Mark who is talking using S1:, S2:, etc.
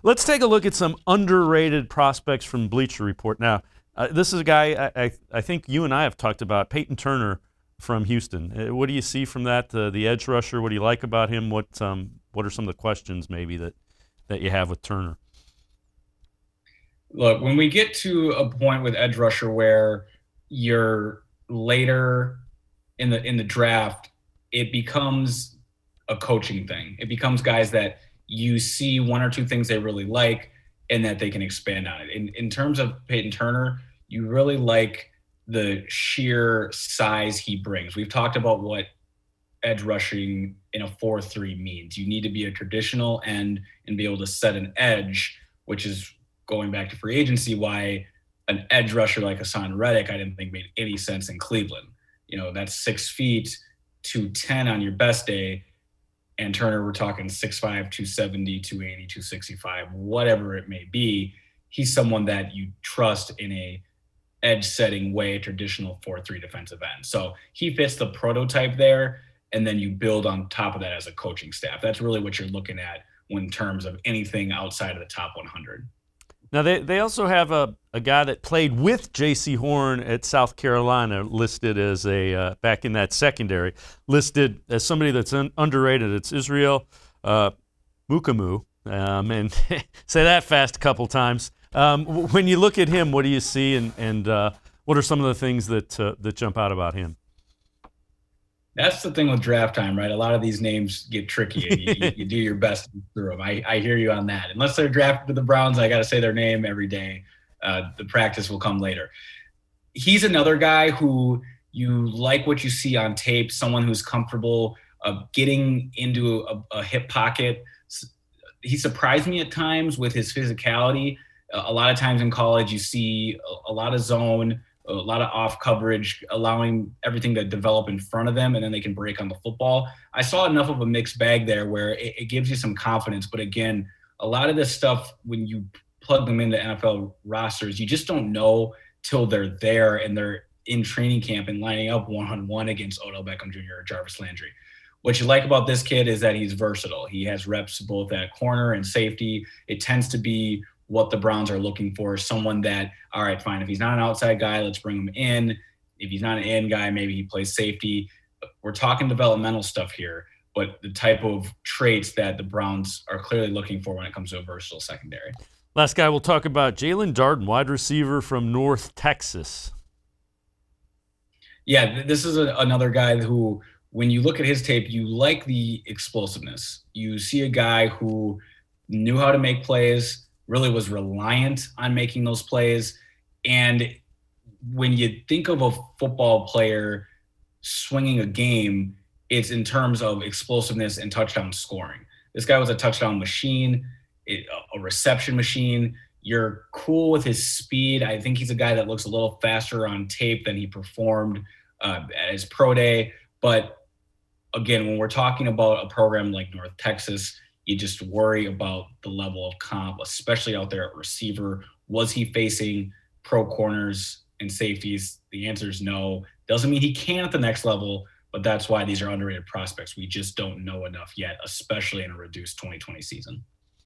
S1: Let's take a look at some underrated prospects from Bleacher Report. Now, this is a guy I think you and I have talked about, Payton Turner from Houston. What do you see from that? The edge rusher. What do you like about him? What are some of the questions maybe that you have with Turner?
S2: Look, when we get to a point with edge rusher where you're later in the draft, it becomes a coaching thing. It becomes guys that you see one or two things they really like and that they can expand on it. In terms of Peyton Turner, you really like the sheer size he brings. We've talked about what edge rushing in a 4-3 means. You need to be a traditional end and be able to set an edge, which is going back to free agency, why an edge rusher like Hassan Reddick I didn't think made any sense in Cleveland. That's 6 feet, 210 on your best day. And Turner, we're talking 6'5", 270, 280, 265, whatever it may be. He's someone that you trust in a edge setting way, traditional 4-3 defensive end. So he fits the prototype there. And then you build on top of that as a coaching staff. That's really what you're looking at in terms of anything outside of the top 100.
S1: Now, they also have a guy that played with J.C. Horn at South Carolina listed as back in that secondary, listed as somebody that's underrated. It's Israel Mukuamu, and say that fast a couple times. When you look at him, what do you see, and what are some of the things that jump out about him?
S2: That's the thing with draft time, right? A lot of these names get tricky, and you do your best through them. I hear you on that. Unless they're drafted to the Browns, I got to say their name every day. The practice will come later. He's another guy who you like what you see on tape, someone who's comfortable getting into a hip pocket. He surprised me at times with his physicality. A lot of times in college, you see a lot of zone, a lot of off coverage, allowing everything to develop in front of them, and then they can break on the football. I saw enough of a mixed bag there where it gives you some confidence. But again, a lot of this stuff, when you plug them into NFL rosters, you just don't know till they're there and they're in training camp and lining up one-on-one against Odell Beckham Jr. or Jarvis Landry. What you like about this kid is that he's versatile. He has reps both at corner and safety. It tends to be what the Browns are looking for, someone that, all right, fine, if he's not an outside guy, let's bring him in. If he's not an in guy, maybe he plays safety. We're talking developmental stuff here, but the type of traits that the Browns are clearly looking for when it comes to a versatile secondary.
S1: Last guy we'll talk about, Jalen Darden, wide receiver from North Texas.
S2: Yeah, this is another guy who, when you look at his tape, you like the explosiveness. You see a guy who knew how to make plays, really was reliant on making those plays. And when you think of a football player swinging a game, it's in terms of explosiveness and touchdown scoring. This guy was a touchdown machine, a reception machine. You're cool with his speed. I think he's a guy that looks a little faster on tape than he performed at his pro day. But again, when we're talking about a program like North Texas, you just worry about the level of comp, especially out there at receiver. Was he facing pro corners and safeties? The answer is no. Doesn't mean he can at the next level, but that's why these are underrated prospects. We just don't know enough yet, especially in a reduced 2020 season.